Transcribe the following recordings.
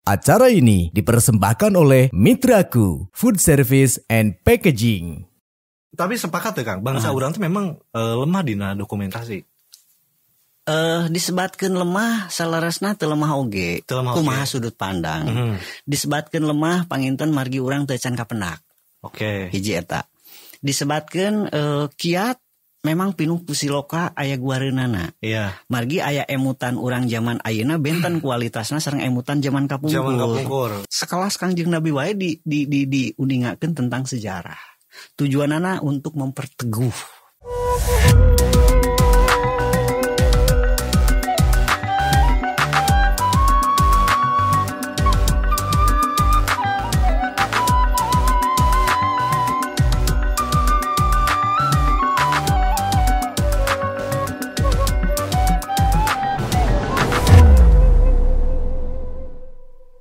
Acara ini dipersembahkan oleh Mitraku Food Service and Packaging. Tapi sepakat ya Kang, bangsa urang tuh memang lemah dina dokumentasi. Disebatkeun lemah salaresna teu lemah oge. Kumaha sudut pandang. Disebatkeun lemah panginten margi urang teu can kapendak. Oke. Hiji eta. Disebatkeun kiat memang pinuh pusiloka aya guareunana. Iya. Margi aya emutan urang zaman ayeuna benten kualitasna sareng emutan zaman kapungkur. Sekelas Kangjeng Nabi wae diuningakeun tentang sejarah. Tujuanana untuk memperteguh.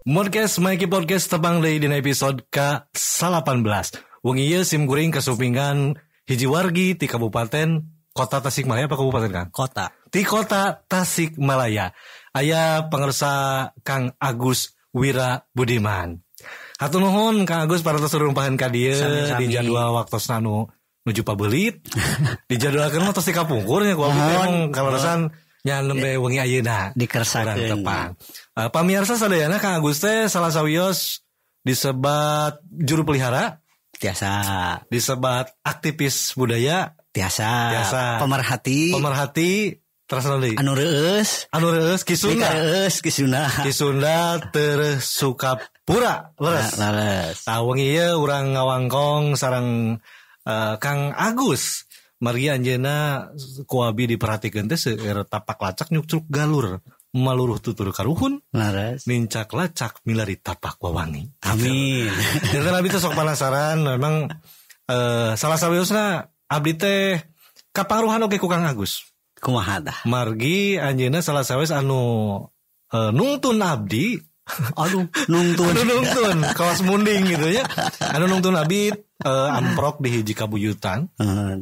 Podcast Mikey Podcast tebang deui dina episode ke-18. Wengi ieu sim kuring kasupingan hiji wargi ti Kabupaten Kota Tasikmalaya apa kabupaten Kang? Kota. Ti Kota Tasikmalaya. Aya pangarsa Kang Agus Wira Budiman. Hatur nuhun Kang Agus parantos rumpahan ka dieu di jadwal waktosna nu nuju pabeulit. Dijadwalkeun mah tos ti kapungkur nya ku abdi kalaresan nya nembe wengi ayeuna dikersakeun tepang. Pamirsa sadayana Kang Agus teh salah sawios disebat juru pelihara, tiasa disebat aktivis budaya, tiasa pemerhati terus deui anu reueus kisunda teu sukapura leres. Wengi ieu urang ngawangkong sareng Kang Agus margi anjeunna ku abi diperhatikeun teh seueur tapak lacak nyucuk galur maluruh tutur karuhun laras mincak lacak milari tapak wawangi. Amin. Dan abdi teh sok penasaran memang salah sawiosna abdi teh kaparuhan oge ku Kang Agus. Kumaha tah? Margi anjeunna salah sawios anu nungtun abdi. Aduh, nungtun kawas munding gitu ya. Anu nungtun abdi amprok di hiji kabuyutan.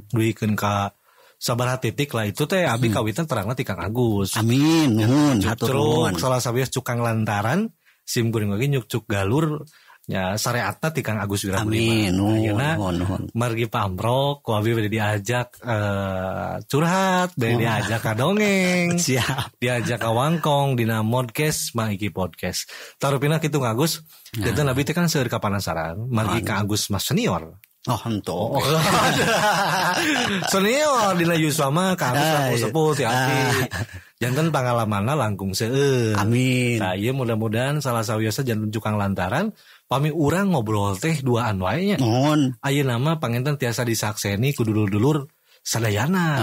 Duikeun ka sabaraha titik lah itu teh abdi kawitan terangna ti Kang Agus. Amin. Nuhun hatur nuhun. Salah sawios cukang lantaran sim kuring oge nyuk galur nya sareatna ti Kang Agus Wira Budiman. Amin. Nuhun. Margi pamprok ku abi bade diajak curhat, bade diajak ka dongeng. Siap. Diajak ka wangkong dina podcast Mikey Podcast. Tarupina kitu Kang Agus. Kita nabi teh kan seueur kapanasaran margi Kang Agus mas senior. Oh henteu. Senior dina yuswa mah Kang Agus sepuh ti abdi. Janten pangalamanna langkung seueur. Amin. Nah, ieu mudah-mudahan salah sawiosna janten cukang lantaran pami urang ngobrol teh duaan wae nya. Nuhun. Ayeuna mah panginten tiasa disakseni ku dulur-dulur sadayana.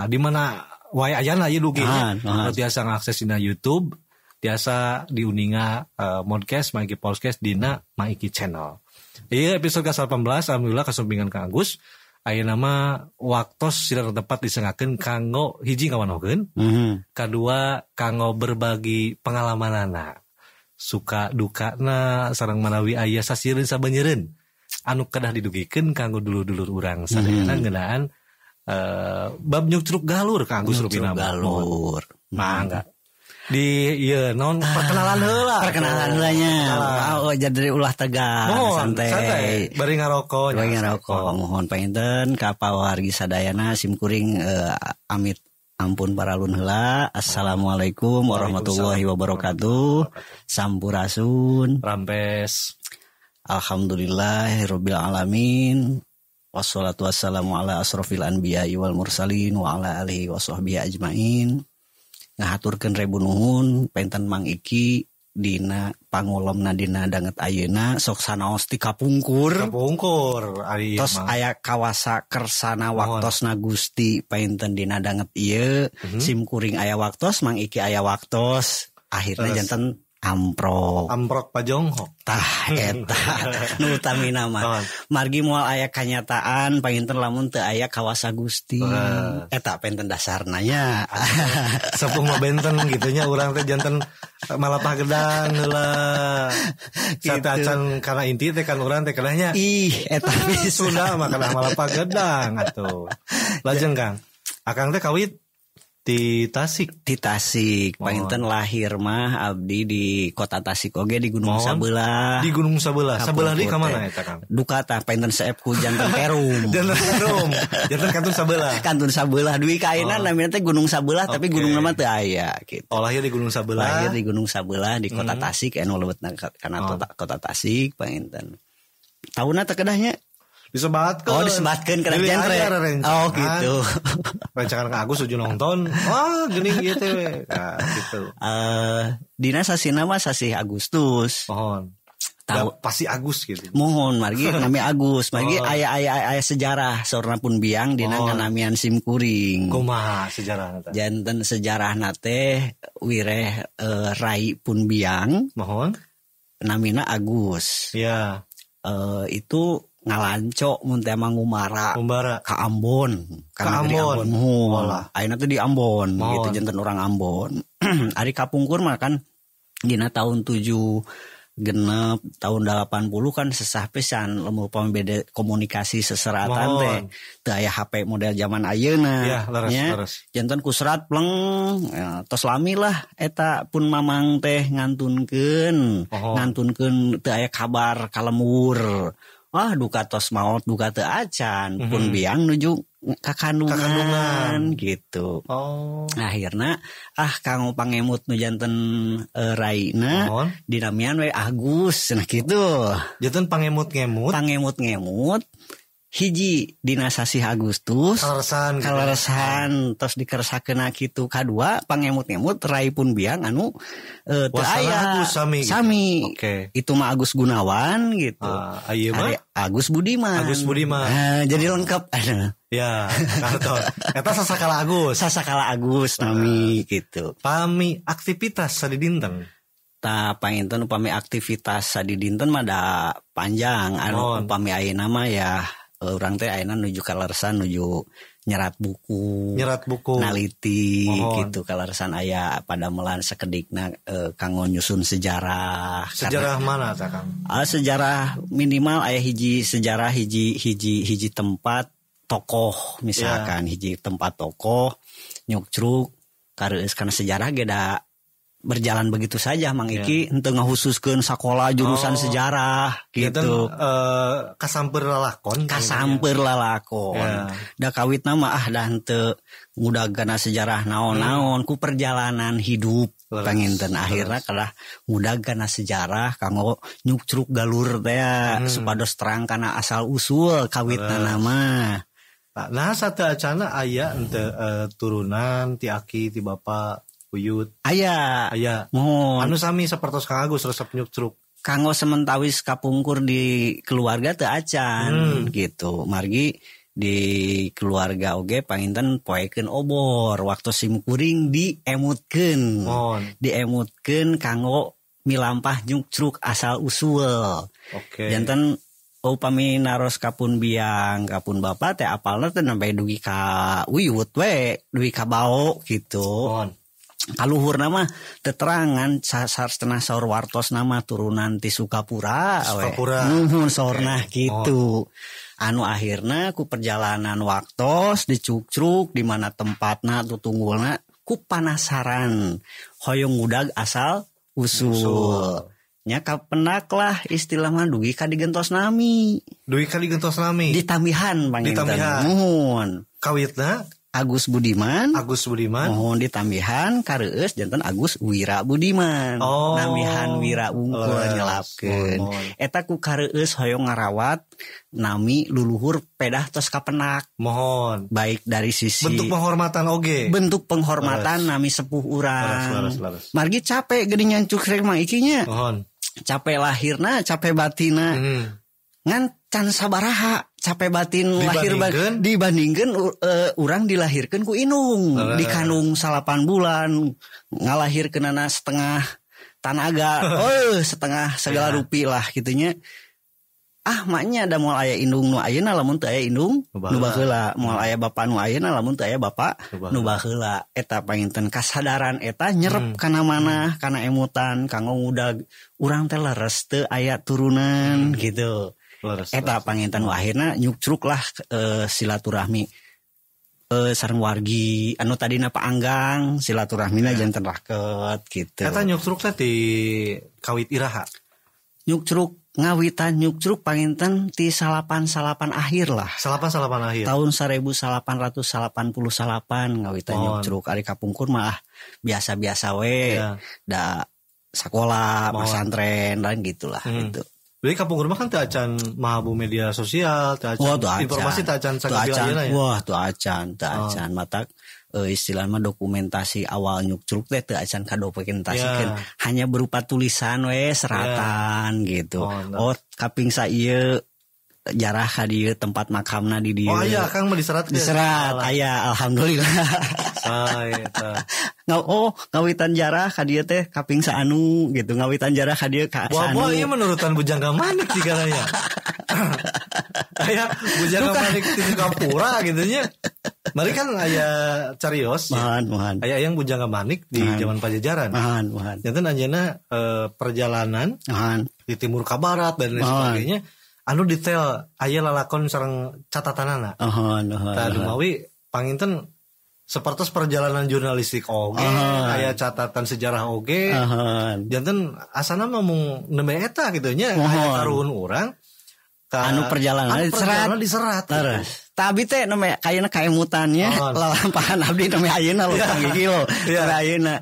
Di mana wae ayana ieu dugi nya. Tiasa ngakses dina YouTube, tiasa diuninga podcast Mikey Podcast dina Mikey Channel. Iya episode ke-18 alhamdulillah kasumpingan Kang Agus. Ayeuna mah waktos sira tepat disengakeun kanggo hiji ngawanohkeun. Kadua kanggo berbagi pengalamanana. Suka dukana sareng manawi aya sasieun sabanjeureun anu kedah didugikeun kanggo dulur-dulur urang sadayana ngeunaan bab nyucruk galur Kang Agus rupina galur. Mangga. Di ieu naon perkenalan heula. Perkenalan heulanya. Oh jadi ulah tegang santai. Bari ngaroko. Mohon panginten ka pawargi sadayana sim kuring amit ampun paralun heula. Assalamualaikum warahmatullahi wabarakatuh. Sampurasun. Rampes. Alhamdulillahirabbil alamin. Wassalatu wassalamu ala asrofil anbiya'i wal mursalin wa ala alihi washabbihi ajmain. Ngahaturkeun rebu nuhun penten Mang Iki dina pangolomna dina danget ayeuna sok sanaos ti kapungkur ari tos aya kawasa kersana waktosna Gusti penten dina danget ieu sim kuring aya waktos Mang Iki aya waktos akhirna janten amprok pajongho tah eta nu utamina mah margi moal aya kanyataan panginten lamun teu aya kawasa Gusti eta penten dasarna nya sepuh mah benten gitu nya urang teh janten malapah gedang heula satacan kana inti teh kan urang teh kenahnya eta Sunda mah kana malapah gedang atuh lajeng Kang akang teh kawit Di Tasik. Di Tasik. Panginten lahir mah abdi di kota Tasik oge di Gunung Sabelah. Di Gunung Sabelah. Sabelah di ka mana eta Kang? Duka tah panginten saep ku janten Perum. Janten Perum. Janten Kantun Sabelah. Kantun Sabelah duwi kaina namanya teh Gunung Sabelah tapi gunung nama teu aya gitu. Oh, lahir di Gunung Sabelah. Lahir di Gunung Sabelah di kota Tasik anu leuweutna kana kota Tasik panginten. Tauna teh kedahnya disebatkeun. Oh, disebatkeun kana genre. Oh, gitu. Rancangan Kang Agus uju nonton. Wah, geuning ieu teh. Nah, gitu. Dina sasina mah sasih Agustus. Mohon. Tahu pasti Agus gitu. Mohon margi nami Agus. Margi aya sejarah saurna pun biang dina nganamian simkuring. Kumaha sejarahna teh? Janten sejarahna teh wireh Rai pun biang. Mohon. Namina Agus. Iya. Itu ngalanco mun teh mangumara ka Ambon. Ka Ambon. Ayeuna teh di Ambon gitu janten orang Ambon. Ari kapungkur mah kan dina tahun 7 genep tahun 80 kan sesah pisan lamun upami beda komunikasi seseratan teh teu aya HP model zaman ayeuna nya janten ku serat pleng tos lami lah eta pun mamang teh ngantunkeun teu aya kabar kalemur. Wah duka tos maot duka teu acan pun biang nuju kakandungan gitu. Akhirna kanggo pangemut nu janten Raina dinamian we Agus nah gitu. Janten pangemut-ngemut hiji dina sasih Agustus kaleresan terus dikeresakeun kitu kadua pangemut-ngemut Rai pun biang anu teu aya sami. Itu mah Agus Gunawan gitu. Ieu mah Agus Budiman. Jadi lengkap. Ya, karton. Eta sasakala Agus nami gitu. Pami aktivitas sadidinten. Ta panginten upami aktivitas sadidinten mah da panjang anu upami ayeuna mah ya urang teh ayeuna nuju kaleresan nuju nyerat buku naliti gitu kaleresan aya padamelan sakedikna kanggo nyusun sejarah mana ta Kang? Sejarah minimal aya hiji sejarah hiji tempat tokoh misalkan hiji tempat tokoh nyukcruk kareueus kana sejarah ge da berjalan begitu saja Mang Iki henteu ngahususkeun sakola jurusan sejarah gitu. Kasamper lalakon. Da kawitna mah da henteu ngudagana sejarah naon-naon ku perjalanan hidup panginten akhirna kalah ngudagana sejarah kanggo nyukcruk galur teh supados terang kana asal usul kawitna nama. Nah satu acana aya henteu turunan ti aki ti bapa Uyut aya anu sami sapertos Kang Agus resep nyukcruk kanggo sementawis kapungkur di keluarga teu acan gitu margi di keluarga oge panginten poekeun obor waktu simkuring diemutkeun kanggo milampah nyukcruk asal usul janten upami naros kapun biang kapun bapa teh apalna teh nembe dugi ka Uyut we dugi ka Bao gitu. Kaluhur nama teterangan sartena saur wartos nama turunan ti Sukapura saurna gitu. Anu akhirna ku perjalanan waktos dicukcruk di mana tempatna tutunggulna ku panasaran hoyong ngudag asal usul. Nya kapenak lah istilah mah dugi ka digentos nami. Ditambihan panginten. Nuhun. Kawitna Agus Budiman. Mohon ditambihan kareueus janten Agus Wira Budiman. Namihan Wira Wungkul nyelapkeun. Eta ku kareueus hoyong ngarawat nami luluhur pedah tos kapenak. Mohon. Baik dari sisi bentuk penghormatan nami sepuh urang. Margi capek geuning nyancuk rek Mang Ikinya. Mohon. Capek lahirna, capek batina. Ngan can sabaraha capek batin lahir dibandingkeun urang dilahirkeun ku indung dikandung 8 bulan ngalahirkeunana setengah tanaga setengah segala rupi lah gitunya maknya ada moal aya indung nu ayeuna lamun teu aya indung nu baheula moal aya bapa nu ayeuna lamun teu aya bapa nu baheula eta panginten kasadaran eta nyerep kana mana kana emutan kanggo ngudag urang teh leres teu aya turunan gitu. Eta panginten akhirna nyukcruk lah silaturahmi sareng wargi anu tadina paanggang silaturahmina janten raket gitu. Eta nyukruk teh di kawit iraha. Nyukruk ngawitan nyukruk panginten ti salapan akhir lah. Salapan akhir. Tahun 1889 ngawitan nyukruk ari kapungkur mah biasa-biasa we. Yeah. Da sekolah, pesantren dan gitulah gitu. Jadi kapungkur mah kan teu acan mahabu media sosial, teu acan informasi teu acan sagala ya. Wah, teu acan. Matak istilahnya dokumentasi awal nyukruk teh teu acan kadokumentasikeun. Hanya berupa tulisan we seratan gitu. Kaping sa ieu jarah ka dieu tempat makamna di dieu. Oh iya, Kang mah diserat. Diserat, aya alhamdulillah. Eta. Ngawitan jarah ka dieu teh kaping saanu gitu. Ngawitan jarah ka dieu ka saanu. Wah, ieu menurutan Bujangga Manik digaranya. Aya Bujangga Manik di Singapura gitu nya. Mari kan aya carios ya. Mohan. Aya yang Bujangga Manik di zaman Pajajaran. Mohan. Janten anjeunna perjalanan di timur ka barat dan lain sebagainya. Anu detail aya lalakon sareng catatanana. Tah dumawi panginten sapertos perjalanan jurnalistik oge, aya catatan sejarah oge. Janten asana mung nembe eta kitu nya aya karuhun urang. Anu perjalanan diserat. Tapi teh nembe kayana kaemutannya lalampahan abdi nembe ayeuna lho gigi lho. Ayeuna.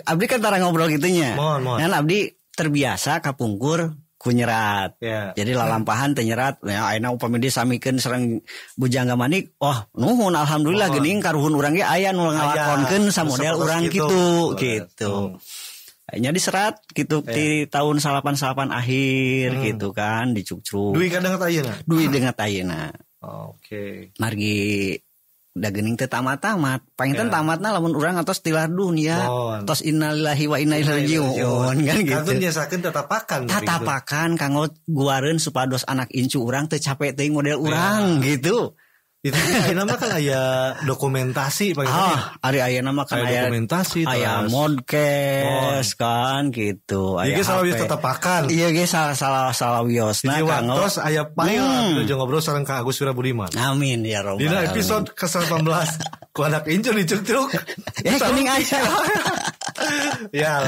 Abdi kan tara ngobrol gitunya. Ngan abdi terbiasa kapungkur kunyerat. Jadi lalampahan teh nyerat ya ayeuna upami dia samikeun sareng Bujangga Manik nuhun alhamdulillah geuning karuhun urang ge aya nu ngalakonkeun samodel urang kitu gitu. Nya diserat gitu di tahun 88 akhir gitu kan dicukcuk. Duit kadang ayeuna. Duit dengat ayeuna. Oke. Margi da geuning teh tamat-tamat. Panginten tamatna lamun urang atos tilar dunya. Tos innalillahi wa inna ilaihi rajiun kan gitu. Kantun nyasakeun tatapakan kanggo guareun supados anak incu urang teu capek teuing model urang gitu. Itu ayeuna mah kan aya dokumentasi ari ayeuna mah kan aya dokumentasi aya modcast kan gitu. Aya salah wios tatapakan. Iya ge salah wiosna kanggo. Terus aya pail ngobrol sareng Kang Agus Wirabudman. Amin ya rabbal alamin. Dina episode ke-18 ku anak incu dicuk-cuk. Kuning aya. Ya,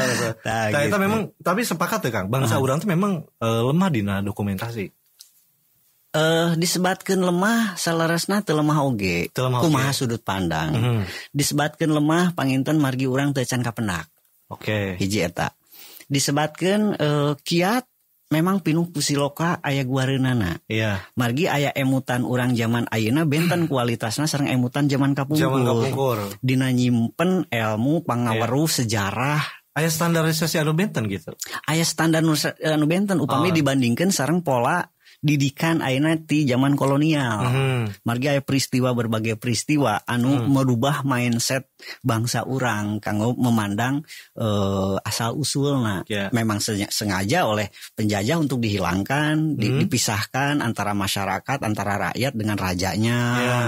eta memang tapi sepakat ya Kang, bangsa urang teh memang lemah dina dokumentasi. Disebatkeun lemah salaresna teu lemah oge. Kumaha sudut pandang. Disebatkeun lemah panginten margi urang teu can kapendak. Oke. Hiji eta. Disebatkeun kiat memang pinuh pusiloka aya guareunana. Iya. Margi aya emutan urang zaman ayeuna benten kualitasna sareng emutan zaman kapungkur. Dina nyimpen ilmu pangaweruh sejarah. Aya standarisasi anu benten gitu. Aya standar anu benten upami dibandingkeun sareng pola didikan ayeuna ti zaman kolonial. Margi aya berbagai peristiwa anu merubah mindset bangsa urang kanggo memandang asal usulna. Memang sengaja oleh penjajah untuk dihilangkan, dipisahkan antara masyarakat, antara rakyat dengan rajanya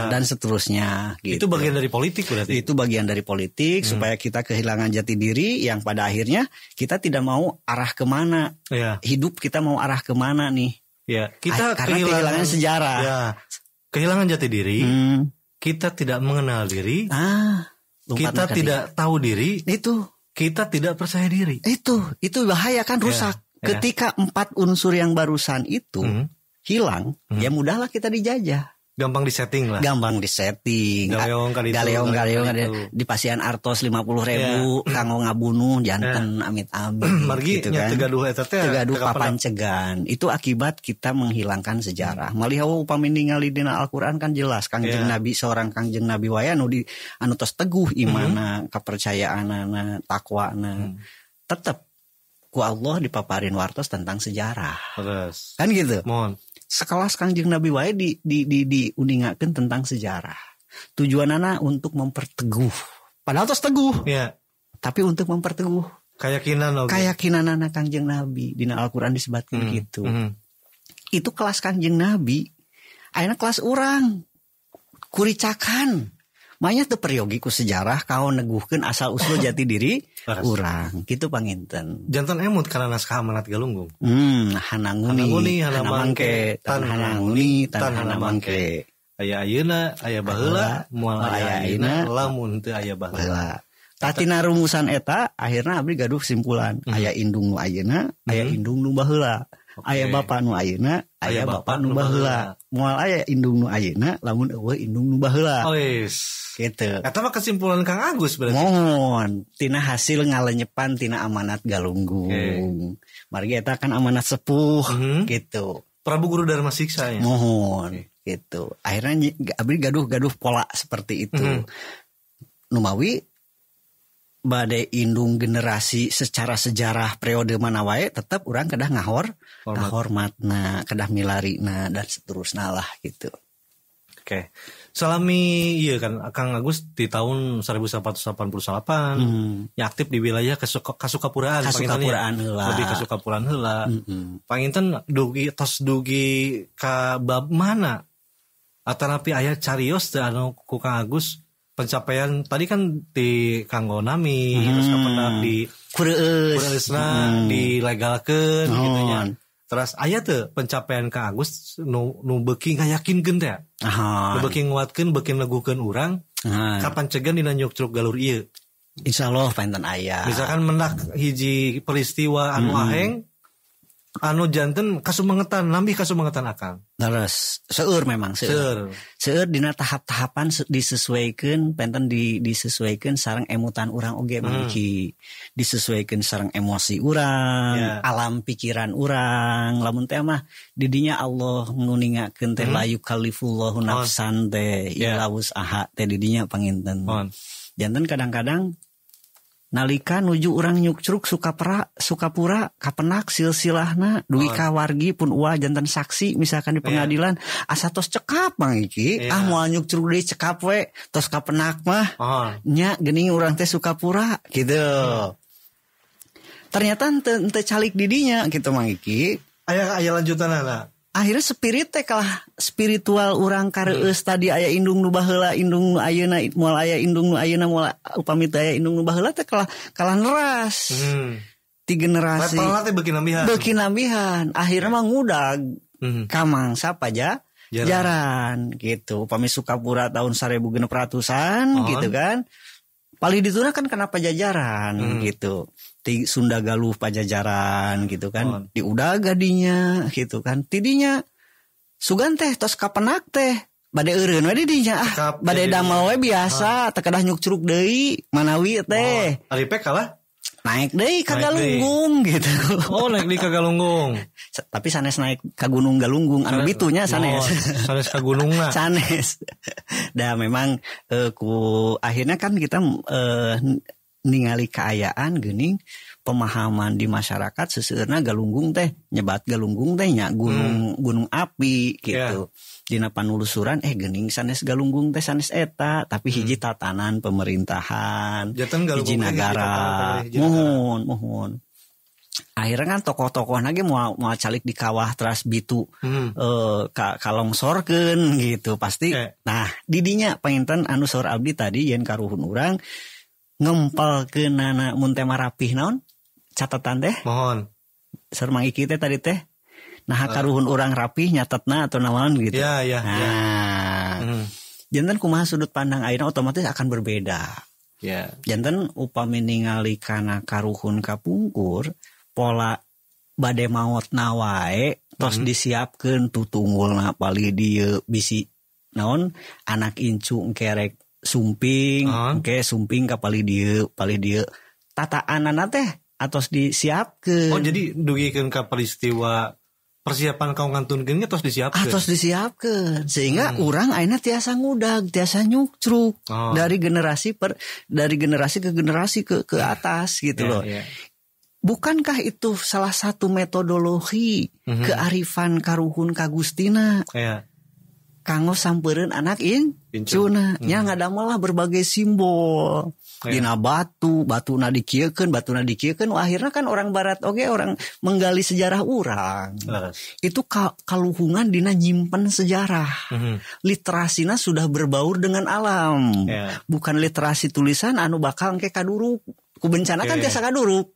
dan seterusnya gitu. Itu bagian dari politik berarti. Itu bagian dari politik supaya kita kehilangan jati diri yang pada akhirnya kita tidak mau arah kemana. Hidup kita mau arah kemana nih. Ya, kita karena kehilangan sejarah. Ya, kehilangan jati diri. Kita tidak mengenal diri. Kita tidak tahu diri. Itu. Kita tidak percaya diri. Itu bahaya kan, rusak. Ketika 4 unsur yang barusan itu hilang, ya mudahlah kita dijajah. Gampang disetting lah. Gampang disetting. Galeong di Pasian Artos 50.000 kanggo ngabunuh janten amit-amit. Margi gitu kan. Tegaduh eta teh. Tegaduh papancegan. Itu akibat kita menghilangkan sejarah. Malihawa upami ningali dina Al-Qur'an kan jelas Kangjeng Nabi seorang Kangjeng Nabi wae anu tos teguh imana, kepercayaanana, takwana. Tetep ku Allah dipaparin wartos tentang sejarah. Terus. Kan gitu. Mohon. Sekelas Kangjeng Nabi wae diuningakeun tentang sejarah. Tujuanana untuk memperteguh. Padahal tos teguh. Iya. Tapi untuk memperteguh keyakinanana Kangjeng Nabi dina Al-Qur'an disebutkeun gitu. Itu kelas Kangjeng Nabi. Ayeuna kelas urang. Kuricakan. Manya teu peryogi ku sejarah kaon neguhkeun asal usul jati diri urang. Kitu panginten. Janten emut kana naskah Amanat Galunggung. Hananguni hana mangke tan hananguni tan hana mangke. aya ayeuna aya baheula moal aya ayeuna lamun teu aya baheula. Tatina rumusan eta akhirna abdi gaduh kesimpulan aya indung nu ayeuna aya indung nu baheula. Aya bapa nu ayeuna aya bapa nu baheula. Moal aya indung nu ayeuna lamun eueuh indung nu baheula. Gitu. Eta mah kesimpulan Kang Agus berarti. Mohon tina hasil ngalenyepan tina amanat galunggung. Margi eta kan amanat sepuh gitu. Prabu Guru Dharma Siksa ya. Mohon gitu. Akhirnya abdi gaduh pola seperti itu. Numawi bade indung generasi secara sejarah periode mana wae tetap orang kedah ngahormatna, kedah milarina dan seterusnya lah gitu. Oke. Salami iya kan Kang Agus di tahun 1888 ya aktif di wilayah Kasukapuraan heula. Lebih Kasukapuraan heula. Panginten dugi ka bab mana? Atanapi aya carios teh anu ku Kang Agus pencapaian tadi kan di kanggo nami terus kapan di kureusna dilegalkeun gitu nya. Terus aya teu pencapaian Kang Agus nu beuki ngayakinkeun teh. Nu beuki nguatkeun beuki neguhkeun urang kapan cegan dina nyuk-curug galur ieu. Insyaallah panten aya. Misalkan mendak hiji peristiwa anu aheng anu janten kasumengetan nambi kasumengetan akang. Terus seueur memang seueur dina tahap-tahapan disesuaikeun penten disesuaikeun sareng emutan urang oge mangki disesuaikeun sareng emosi urang alam pikiran urang lamun teh mah didinya Allah nuningakeun teh la yukallifullahu nafsan teh illa wus'aha teh didinya panginten janten kadang-kadang nalika nuju urang nyukcruk Sukapura kapenak silsilahna dugi ka wargi pun ulah jantan saksi misalkan di pengadilan asa tos cekap Mang Iki moal nyukcruk deui cekap we tos kapenak mah nya geuning urang teh Sukapura gitu. Ternyata teu calik didinya gitu Mang Iki. Aya lanjutanana. Akhirnya spirit teh kalah spiritual urang kareueus tadi aya indung nu baheula indung nu ayeuna moal aya indung nu ayeuna moal upami teh aya indung nu baheula teh kalah neras. Ti generasi levelna teh beuki nambihan. Akhirnya mah ngudag ka mangsa paja jaran gitu. Upami Sukapura tahun 1600-an gitu kan. Paling dituna kan kenapa jajaran gitu. Ti Sunda Galuh Pajajaran gitu kan. Di Udaga dinya gitu kan. Tidinya sugan teh tos kapenak teh bade eureun we didinya bade damel we biasa teu kedah nyuk-curug deui manawi teh. Ari pe kalah naik deui ka Galunggung gitu. Naik deui ka Galunggung. Tapi sanes naik ka Gunung Galunggung anu bitunya sanes. Sanes ka gunungna. Sanes. Da memang ku akhirnya kan kita ningali keayaan geuning pemahaman di masyarakat seseueurna Galunggung teh nyebat Galunggung teh nya gunung api gitu. Dina panelusuran geuning sanes Galunggung teh sanes eta tapi hiji tatanan pemerintahan hiji nagara mohon akhirnya kan tokoh-tokoh lagi mau calik di kawah teras bitu kalongsorkeun gitu pasti. Nah didinya penginten anu saur abdi tadi yen karuhun urang ngempelkeunana mun teh rapih naon catatan teh mohon saur Mang Iki teh tadi teh nah karuhun urang rapih nyatetna atau naon gitu. Janten kumaha sudut pandang ayeuna otomatis akan berbeda. Janten upami ningali kana karuhun kapungkur pola bade maotna wae tos disiapkeun tutunggulna pali dieu bisi naon anak incu kerek sumping sumping ka pali dieu tataanana teh atos disiapkeun. Jadi dugikeun ka peristiwa persiapan kau ngantunkeun tos disiapkeun sehingga urang ayeuna tiasa ngudag tiasa nyukcruk dari generasi ke generasi ke atas gitu loh. Bukankah itu salah satu metodologi kearifan karuhun kagustina? Kanggo sampeureun anak incuna nya ngadamel lah berbagai simbol dina batuna dikiekeun akhirnya kan orang barat orang menggali sejarah urang itu kaluhungan dina nyimpen sejarah. Literasina sudah berbaur dengan alam bukan literasi tulisan anu bakal engke kaduruk ku bencana kan tiasa kaduruk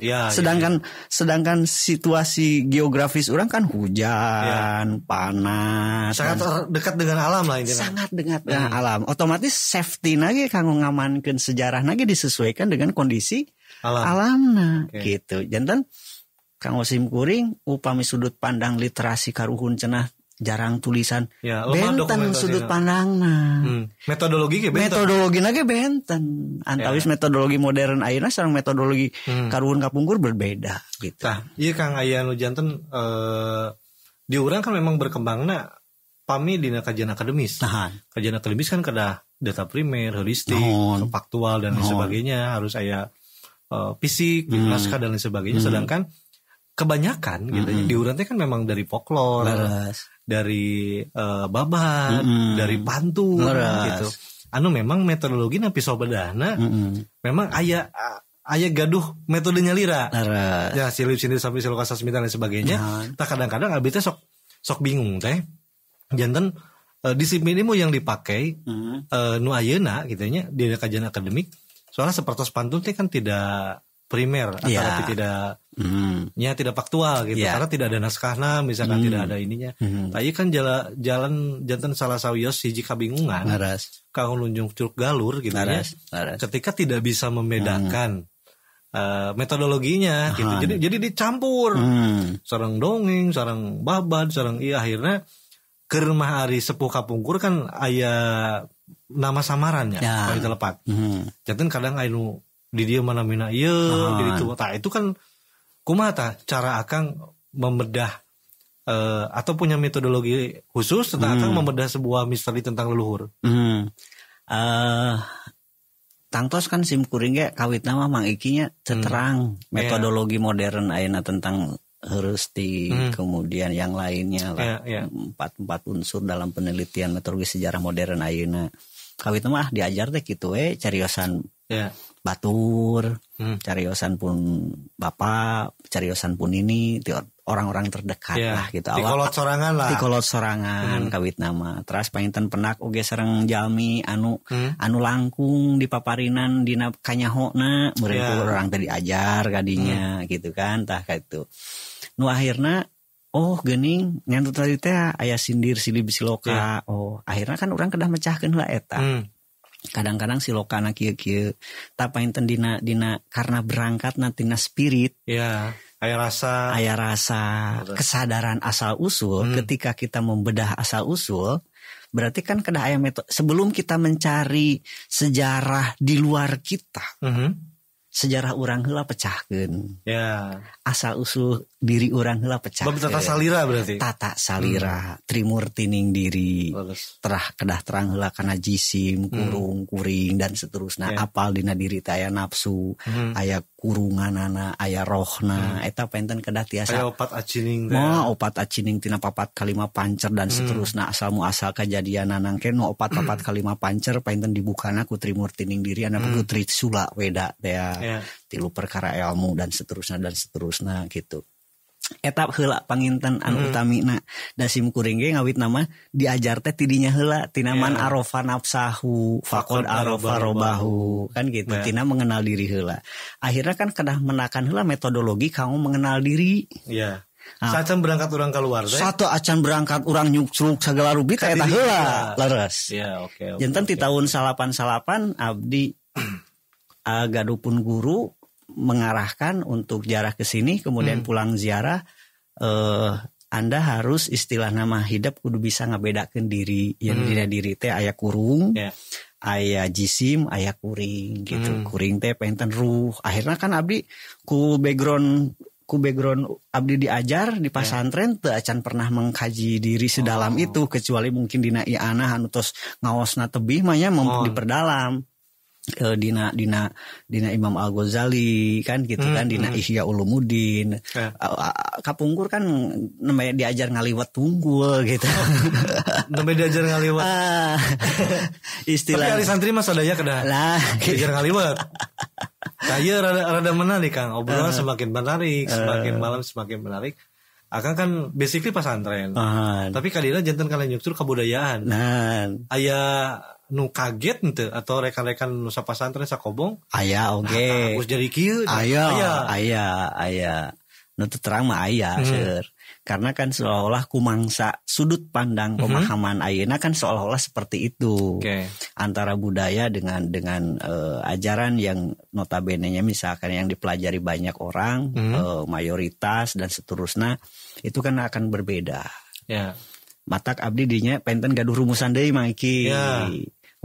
Ya, sedangkan situasi geografis orang kan hujan, panas, sangat dekat dengan alam lah intinya. Sangat dekat dengan alam. Otomatis safety nage kanggo ngamankeun sejarah nage disesuaikan dengan kondisi alamna gitu. Janten Kang Sim Kuring upami sudut pandang literasi karuhun cenah jarang tulisan benten sudut pandangna. Metodologi nage benten. Antawis metodologi modern ayeuna sareng metodologi karuhun kapungkur berbeda gitu. Tah, ieu Kang aya nu janten di urang kan memang berkembangna pami dina kajian akademis. Kajian akademis kan kada data primer, heuristik, faktual dan lain sebagainya, harus aya fisik, naskah dan lain sebagainya. Sedangkan kebanyakan gitu di urang teh kan memang dari folklore, dari babat, dari pantun gitu. Anu memang metodologi na pisau bedahna memang aya gaduh metodenya lira. Ya silip sindir sampai siloka sasmita dan sebagainya. Tah kadang-kadang abdi teh sok bingung teh. Janten disiplin ilmu yang dipakai nu ayeuna gitu nya di kajian akademik. Soalnya seperti pantun teh kan tidak primer atau tidak tidak faktual gitu karena tidak ada naskahna misalkan tidak ada ininya. Tapi kan jalan janten salah sawios hiji kabingungan kang lunjung curug galur gitu ya. Ketika tidak bisa membedakan metodologinya gitu. Jadi dicampur. Sareng dongeng, sareng babad, sareng akhirnya keur mah ari sepuh kapungkur kan aya nama samarannya paling telepat. Janten kadang anu di dia mana mina gitu. Itu kan kumaha tah cara akang membedah atau punya metodologi khusus tentang akang membedah sebuah misteri tentang leluhur. Tangtos kan Sim Kuring ge kawitna mah Mang Ikinya terang metodologi modern ayeuna tentang heuristik kemudian yang lainnya lah. Empat unsur dalam penelitian metodologi sejarah modern ayeuna. Kawitna mah diajar teh kitu we cariosan batur, cariosan pun bapak, cariosan pun ini orang-orang terdekat lah gitu. Tikolot sorangan kawit nama. Terus painten penak oge sareng jalmi anu langkung di paparinan dina kanyahona meureun urang teh diajar kadinya gitu kan tah kitu. Nu akhirna geuning nyantut tadi teh aya sindir silib siloka. Akhirna kan urang kedah mecahkeun heula eta. Kadang-kadang silokana kieu-kieu tapainten dina karena berangkat tina spirit aya rasa kesadaran asal usul. Ketika kita membedah asal usul berarti kan kedah aya metode sebelum kita mencari sejarah di luar kita. Sejarah urang heula pecahkeun. Asal usul diri urang heula pecahkeun. Tata salira berarti. Tata salira, trimur tining diri. Kedah terang heula kana jisim, kurung, kuring dan seterusna. Apal dina diri teh aya nafsu, aya kurunganana, aya rohna. Eta painten kedah tiasa. Aya opat acining teh. Opat acining tina papat kalima pancer dan seterusna. Asal muasal kajadianana ke nu opat papat kalima pancer painten dibukana ku trimur tining diri ana putri sula weda teh. Tilu perkara ilmu dan seterusna gitu. Eta heula panginten anu utamina da Sim Kuring ge ngawit nama diajar teh tidinya heula tina man arofa nafsahu faqad arofa robahu kan gitu tina mengenal diri heula. Akhirnya kan kedah menakan heula metodologi kanggo mengenal diri. Sacan berangkat urang keluar teh. Satu acan berangkat urang nyuksruk sagala rubi teh eta heula leres. Janten ti taun 88 abdi gadupun guru mengarahkan untuk ziarah ke sini kemudian pulang ziarah Anda harus istilah nama hidup kudu bisa ngabedakeun diri yang diri teh aya kurung aya jisim aya kuring gitu. Kuring teh painten ruh. Akhirnya kan abdi ku background abdi diajar di pasantren teu acan pernah mengkaji diri sedalam itu kecuali mungkin dina ianah anu tos ngaosna tebih mah nya diperdalam. Dina Imam Al-Ghazali kan gitu kan dina Ihya Ulumuddin. Kapungkur kan namanya diajar ngaliwat tunggul gitu. Namanya diajar ngaliwat. Istilah. Tapi ari santri mah sadaya kedah. Lah, diajar ngaliwat. Saya rada menarik Kang. Obrolan semakin menarik, semakin malam semakin menarik. Akang kan basically pasantren. Tapi kadina janten kalian nyuksur kebudayaan. Aya nu kaget ente atau rekan-rekan nu sapasantren sakobong? Aya oge. Geus jadi kieu. Aya. Nu terang mah aya, seueur. Karena kan seolah-olah kumangsa sudut pandang pemahaman ayeuna kan seolah-olah seperti itu. Antara budaya dengan ajaran yang notabene-nya misalkan yang dipelajari banyak orang, mayoritas dan seterusnya, itu kan akan berbeda. Matak abdi dinya penten gaduh rumusan deui Mang Iki.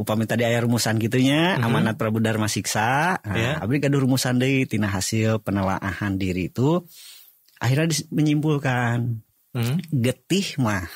Upami tadi aya rumusan gitunya, amanat Prabu Dharma Siksa. Abdi gaduh rumusan deui tina hasil penelaahan diri itu. Akhirnya menyimpulkan getih mah